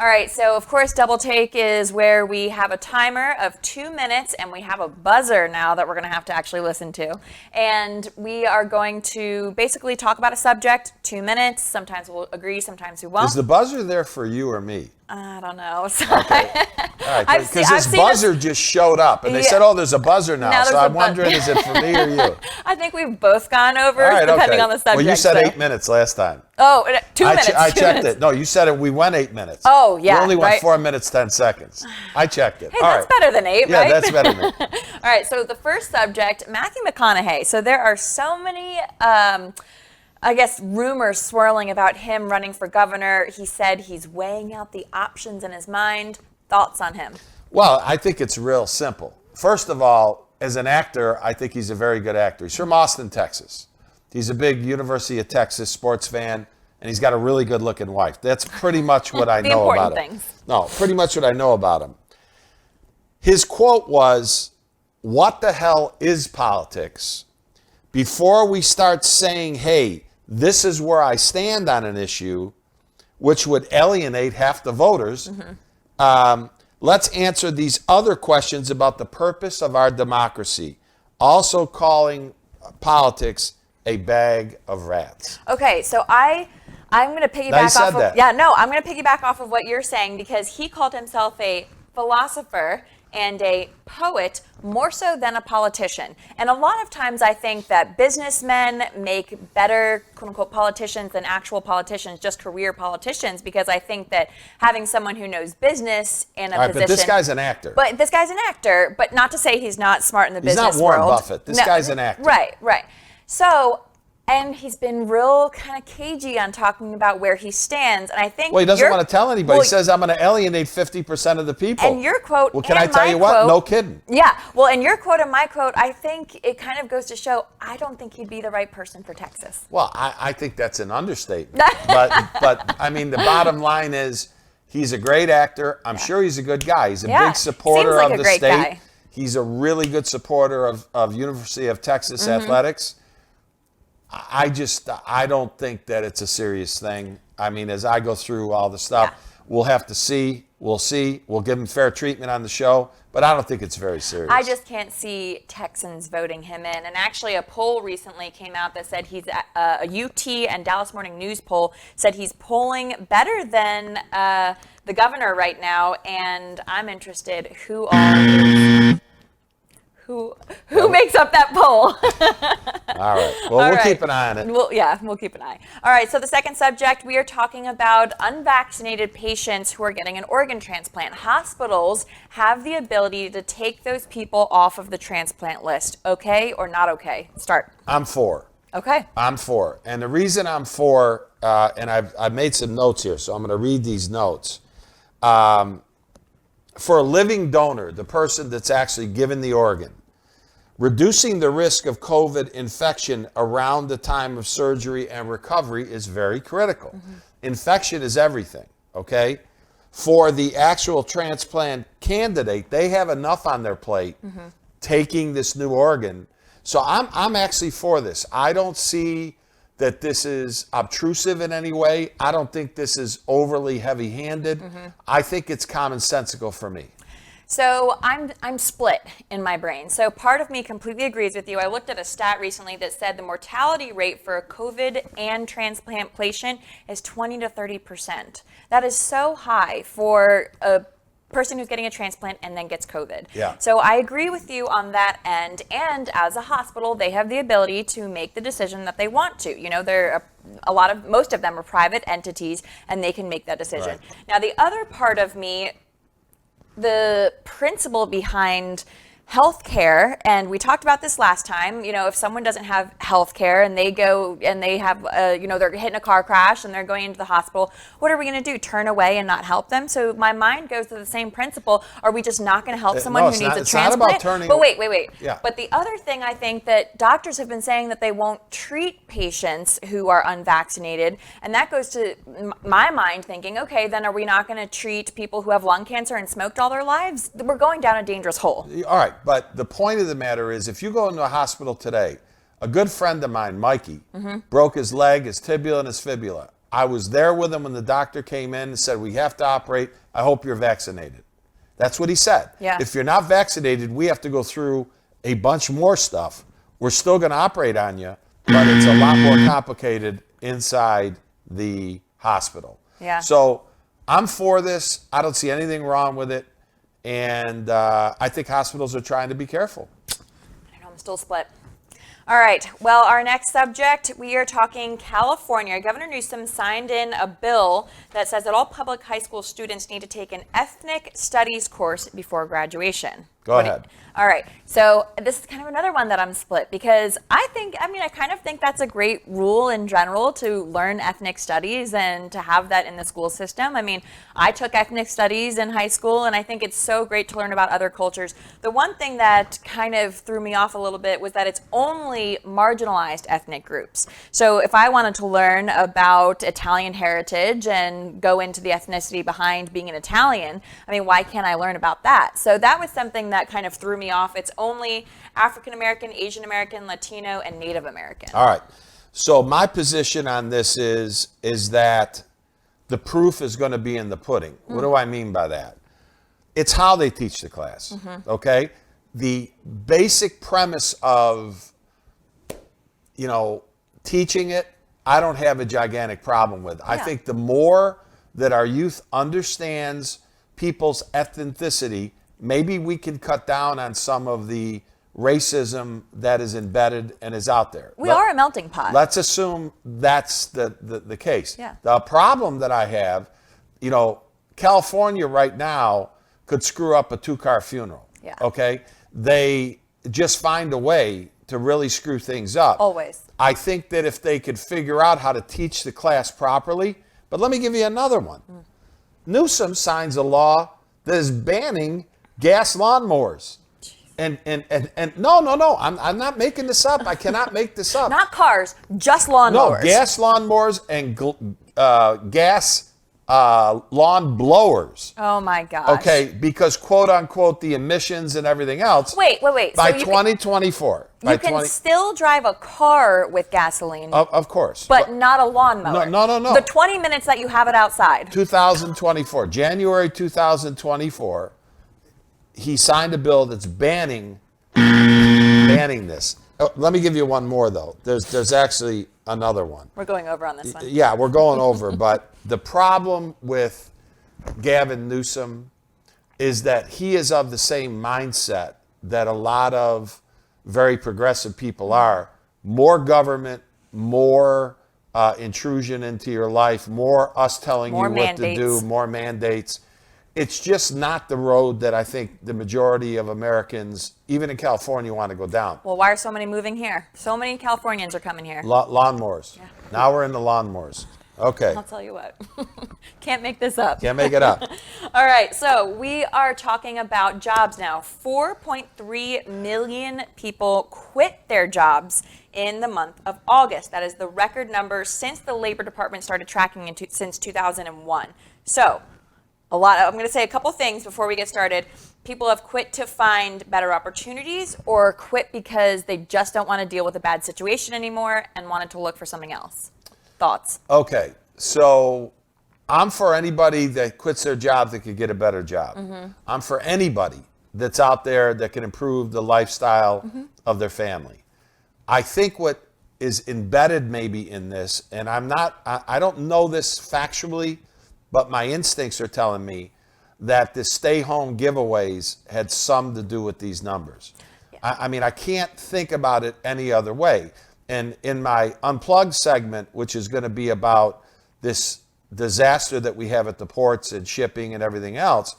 All right, so of course, Double Take is where we have a timer of 2 minutes, and we have a buzzer now that we're going to have to actually listen to. And we are going to basically talk about a subject, 2 minutes. Sometimes we'll agree, sometimes we won't. Is the buzzer there for you or me? I don't know. Okay. All right, because this buzzer just showed up, and they said, "Oh, there's a buzzer now." So I'm wondering, is it for me or you? I think we've both gone over, depending on the subject. Well, you said 8 minutes last time. Oh, 2 minutes. I checked it. No, you said it. We went 8 minutes. Oh, yeah. We only went 4 minutes, 10 seconds. I checked it. Hey, that's better than 8, right? Yeah, that's better than 8. All right, so the first subject, Matthew McConaughey. So there are so many rumors swirling about him running for governor. He said he's weighing out the options in his mind. Thoughts on him? Well, I think it's real simple. First of all, as an actor, I think he's a very good actor. He's from Austin, Texas. He's a big University of Texas sports fan, and he's got a really good-looking wife. That's pretty much what I know about him. No, pretty much what I know about him. His quote was, "What the hell is politics? Before we start saying, hey, this is where I stand on an issue, which would alienate half the voters, let's answer these other questions about the purpose of our democracy, also calling politics a bag of rats." Okay, so I'm going to piggyback off of I'm going to piggyback off of what you're saying, because he called himself a philosopher and a poet more so than a politician. And a lot of times I think that businessmen make better, quote unquote, politicians than actual politicians, just career politicians, because I think that having someone who knows business in a position. But this guy's an actor. But not to say he's not smart in the business world. He's not Warren Buffett. This guy's an actor. Right. So, and he's been real kind of cagey on talking about where he stands. And I think he doesn't want to tell anybody. He says, I'm going to alienate 50% of the people. And your quote, well, can I tell you what? No kidding. Yeah. Well, and your quote and my quote, I think it kind of goes to show, I don't think he'd be the right person for Texas. Well, I think that's an understatement. but I mean, the bottom line is he's a great actor. I'm sure he's a good guy. He's a big supporter of the state. Guy. He's a really good supporter of University of Texas athletics. I don't think that it's a serious thing. I mean, as I go through all the stuff, we'll have to see. We'll see. We'll give him fair treatment on the show, but I don't think it's very serious. I just can't see Texans voting him in. And actually, a poll recently came out that said he's a UT and Dallas Morning News poll said he's polling better than the governor right now. And I'm interested, who makes up that poll? All right. Well, we'll keep an eye on it. We'll keep an eye. All right. So the second subject, we are talking about unvaccinated patients who are getting an organ transplant. Hospitals have the ability to take those people off of the transplant list. Okay or not okay? Start. I'm for. Okay. I'm for. And the reason I'm for, and I've made some notes here, so I'm going to read these notes. For a living donor, the person that's actually given the organ, reducing the risk of COVID infection around the time of surgery and recovery is very critical. Infection is everything, okay? For the actual transplant candidate, they have enough on their plate taking this new organ. So I'm actually for this. I don't see that this is obtrusive in any way. I don't think this is overly heavy-handed. I think it's commonsensical for me. So I'm split in my brain. So part of me completely agrees with you. I looked at a stat recently that said the mortality rate for a COVID and transplant patient is 20 to 30%. That is so high for a person who's getting a transplant and then gets COVID. Yeah. So I agree with you on that end. And as a hospital, they have the ability to make the decision that they want to. You know, most of them are private entities, and they can make that decision. Right. Now, the other part of me, the principle behind healthcare, and we talked about this last time, you know, if someone doesn't have healthcare and they go and they have, they're hitting a car crash and they're going into the hospital, what are we going to do? Turn away and not help them? So my mind goes to the same principle. Are we just not going to help someone who needs a transplant? It's not about turning. But wait. Yeah. But the other thing, I think that doctors have been saying that they won't treat patients who are unvaccinated, and that goes to my mind thinking, okay, then are we not going to treat people who have lung cancer and smoked all their lives? We're going down a dangerous hole. All right. But the point of the matter is, if you go into a hospital today, a good friend of mine, Mikey, broke his leg, his tibia, and his fibula. I was there with him when the doctor came in and said, we have to operate. I hope you're vaccinated. That's what he said. Yeah. If you're not vaccinated, we have to go through a bunch more stuff. We're still going to operate on you, but it's a lot more complicated inside the hospital. Yeah. So I'm for this. I don't see anything wrong with it. And I think hospitals are trying to be careful. I know, I'm still split. All right. Well, our next subject, we are talking California. Governor Newsom signed in a bill that says that all public high school students need to take an ethnic studies course before graduation. Go ahead. All right. So this is kind of another one that I'm split because I kind of think that's a great rule in general to learn ethnic studies and to have that in the school system. I mean, I took ethnic studies in high school and I think it's so great to learn about other cultures. The one thing that kind of threw me off a little bit was that it's only marginalized ethnic groups. So if I wanted to learn about Italian heritage and go into the ethnicity behind being an Italian, I mean, why can't I learn about that? So that was something that kind of threw me off. It's only African American, Asian American, Latino, and Native American. All right. So my position on this is that the proof is going to be in the pudding. What do I mean by that? It's how they teach the class. Okay? The basic premise of, teaching it, I don't have a gigantic problem with. I think the more that our youth understands people's ethnicity, maybe we can cut down on some of the racism that is embedded and is out there. We are a melting pot. Let's assume that's the case. Yeah. The problem that I have, California right now could screw up a 2-car funeral. Yeah. Okay? They just find a way to really screw things up. Always. I think that if they could figure out how to teach the class properly, but let me give you another one. Newsom signs a law that is banning gas lawnmowers. And no, I'm not making this up. I cannot make this up. Not cars, just lawnmowers. No, gas lawnmowers and gas lawn blowers. Oh my gosh. Okay, because quote unquote the emissions and everything else. Wait. By So 2024. You can still drive a car with gasoline. Of course. But not a lawnmower. No. The 20 minutes that you have it outside. 2024, January 2024, he signed a bill that's banning this. Oh, let me give you one more though. There's actually another one. We're going over on this one. Yeah, we're going over. But the problem with Gavin Newsom is that he is of the same mindset that a lot of very progressive people are. More government, more intrusion into your life, more us telling you what to do, more mandates. It's just not the road that I think the majority of Americans, even in California, want to go down. Well, why are so many moving here? So many Californians are coming here. Lawnmowers. Yeah. Now we're in the lawnmowers. Okay. I'll tell you what. Can't make this up. Can't make it up. All right. So we are talking about jobs now. 4.3 million people quit their jobs in the month of August. That is the record number since the Labor Department started tracking since 2001. So I'm going to say a couple things before we get started. People have quit to find better opportunities or quit because they just don't want to deal with a bad situation anymore and wanted to look for something else. Thoughts? Okay. So I'm for anybody that quits their job that could get a better job. I'm for anybody that's out there that can improve the lifestyle of their family. I think what is embedded maybe in this, and I don't know this factually, but my instincts are telling me that the stay-home giveaways had some to do with these numbers. Yeah. I mean, I can't think about it any other way. And in my Unplugged segment, which is going to be about this disaster that we have at the ports and shipping and everything else,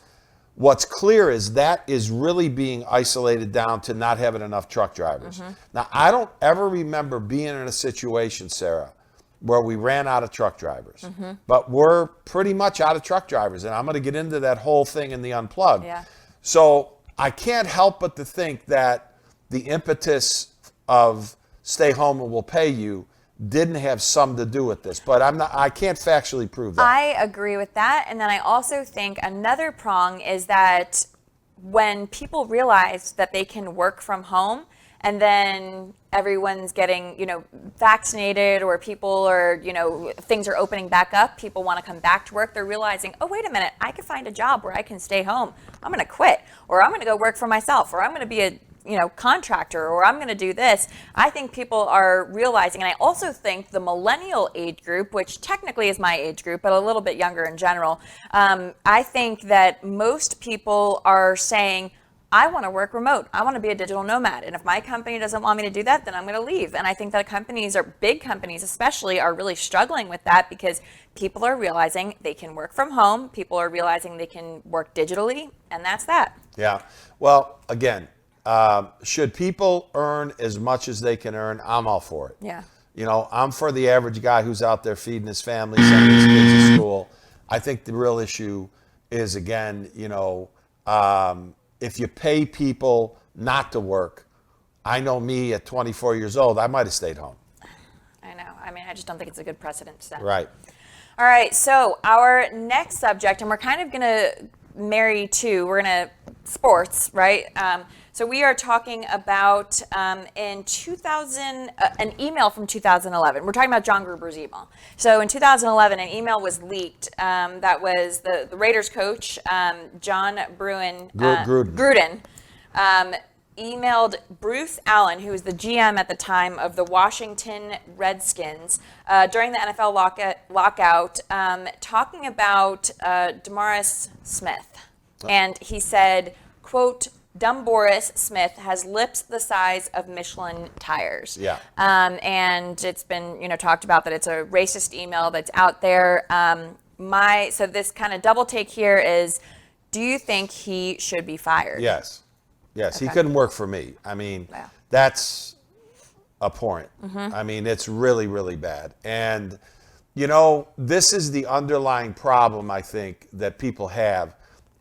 what's clear is that is really being isolated down to not having enough truck drivers. Now, I don't ever remember being in a situation, Sarah, where we ran out of truck drivers. But we're pretty much out of truck drivers. And I'm going to get into that whole thing in the Unplugged. Yeah. So I can't help but to think that the impetus of stay home and we'll pay you didn't have some to do with this. But I can't factually prove that. I agree with that. And then I also think another prong is that when people realized that they can work from home and then everyone's getting, vaccinated, or people are, things are opening back up. People want to come back to work. They're realizing, oh, wait a minute, I can find a job where I can stay home. I'm going to quit, or I'm going to go work for myself, or I'm going to be a contractor, or I'm going to do this. I think people are realizing, and I also think the millennial age group, which technically is my age group, but a little bit younger in general, I think that most people are saying, I want to work remote. I want to be a digital nomad. And if my company doesn't want me to do that, then I'm going to leave. And I think that big companies especially, are really struggling with that, because people are realizing they can work from home. People are realizing they can work digitally, and that's that. Yeah. Well, again, should people earn as much as they can earn? I'm all for it. Yeah. I'm for the average guy who's out there feeding his family, sending his kids to school. I think the real issue is, again, if you pay people not to work, I know me at 24 years old, I might have stayed home. I know. I just don't think it's a good precedent to set. Right. All right. So our next subject, and we're kind of going to marry two. We're going to sports, right? So we are talking about in 2000, an email from 2011. We're talking about John Gruber's email. So in 2011, an email was leaked that was the Raiders coach, John Gruden, emailed Bruce Allen, who was the GM at the time of the Washington Redskins, during the NFL lockout, talking about DeMaurice Smith. And he said, quote, "Dumb Boris Smith has lips the size of Michelin tires." Yeah. And it's been, talked about that it's a racist email that's out there. So this kind of double take here is, do you think he should be fired? Yes. Okay. He couldn't work for me. That's abhorrent. It's really, really bad. And, this is the underlying problem, I think, that people have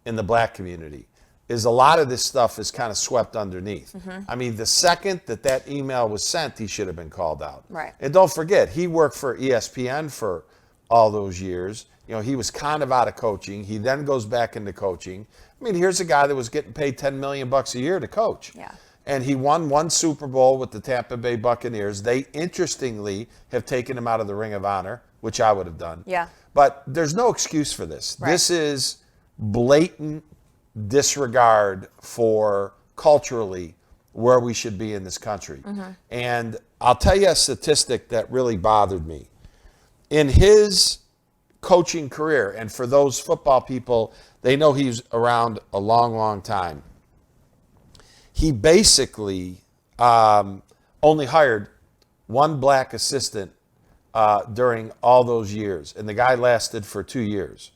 in the black community, is a lot of this stuff is kind of swept underneath. The second that email was sent, he should have been called out. Right. And don't forget, he worked for ESPN for all those years. He was kind of out of coaching. He then goes back into coaching. Here's a guy that was getting paid $10 million a year to coach. Yeah. And he won one Super Bowl with the Tampa Bay Buccaneers. They, interestingly, have taken him out of the Ring of Honor, which I would have done. Yeah. But there's no excuse for this. Right. This is blatant disregard for culturally where we should be in this country. And I'll tell you a statistic that really bothered me. In his coaching career, and for those football people, they know he's around a long, long time. He basically only hired one black assistant during all those years, and the guy lasted for 2 years.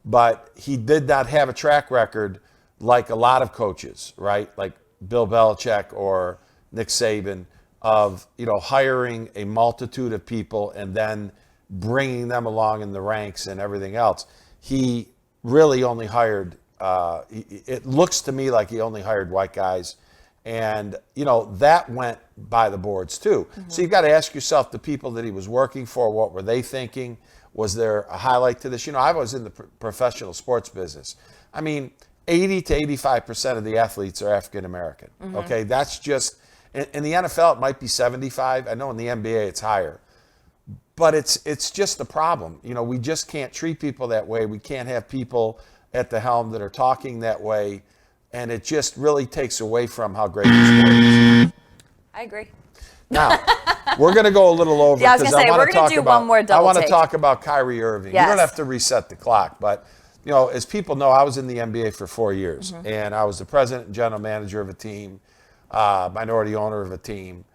But he did not have a track record like a lot of coaches, right? Like Bill Belichick or Nick Saban, of hiring a multitude of people and then bringing them along in the ranks and everything else. He really only hired, it looks to me like he only hired white guys. And, that went by the boards too. So you've got to ask yourself, the people that he was working for, what were they thinking? Was there a highlight to this? I was in the professional sports business. 80 to 85% of the athletes are African American. Okay, that's just, in the NFL it might be 75. I know in the NBA it's higher. But it's just a problem. We just can't treat people that way. We can't have people at the helm that are talking that way. And it just really takes away from how great the sport is. I agree. Now, we're going to go a little over. Yeah, I was going to say, we're going to do one more double I want to take. talk about Kyrie Irving. Yes. You don't have to reset the clock. But, as people know, I was in the NBA for 4 years. And I was the president and general manager of a team, minority owner of a team.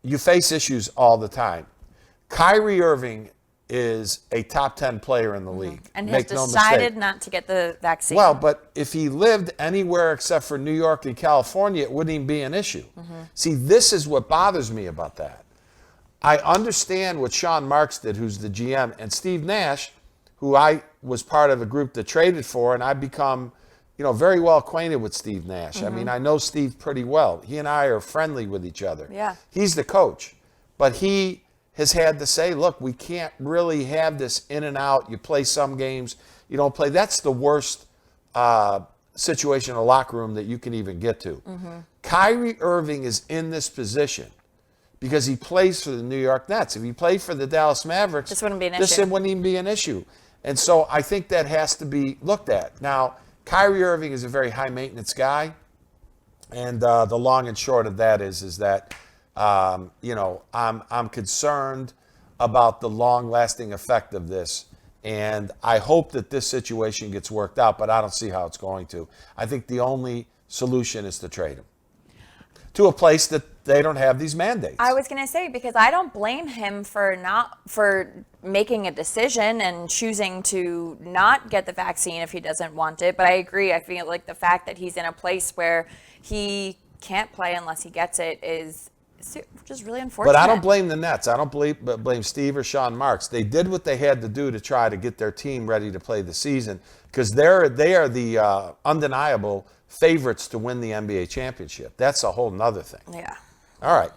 You face issues all the time. Kyrie Irving is a top 10 player in the league. And has decided not to get the vaccine. Well, but if he lived anywhere except for New York and California, it wouldn't even be an issue. See, this is what bothers me about that. I understand what Sean Marks did, who's the GM, and Steve Nash, who I was part of a group that traded for, and I've become, very well acquainted with Steve Nash. I know Steve pretty well. He and I are friendly with each other. Yeah. He's the coach, but he has had to say, look, we can't really have this in and out. You play some games, you don't play. That's the worst situation in a locker room that you can even get to. Kyrie Irving is in this position because he plays for the New York Nets. If he played for the Dallas Mavericks, this wouldn't be an issue. This wouldn't even be an issue. And so I think that has to be looked at. Now, Kyrie Irving is a very high-maintenance guy, and the long and short of that is that, I'm concerned about the long-lasting effect of this, and I hope that this situation gets worked out, but I don't see how it's going to. I think the only solution is to trade him to a place that they don't have these mandates. I was going to say, because I don't blame him for making a decision and choosing to not get the vaccine if he doesn't want it. But I agree. I feel like the fact that he's in a place where he can't play unless he gets it is just really unfortunate. But I don't blame the Nets. I don't blame Steve or Sean Marks. They did what they had to do to try to get their team ready to play the season because they are the undeniable favorites to win the NBA championship. That's a whole nother thing. Yeah. All right.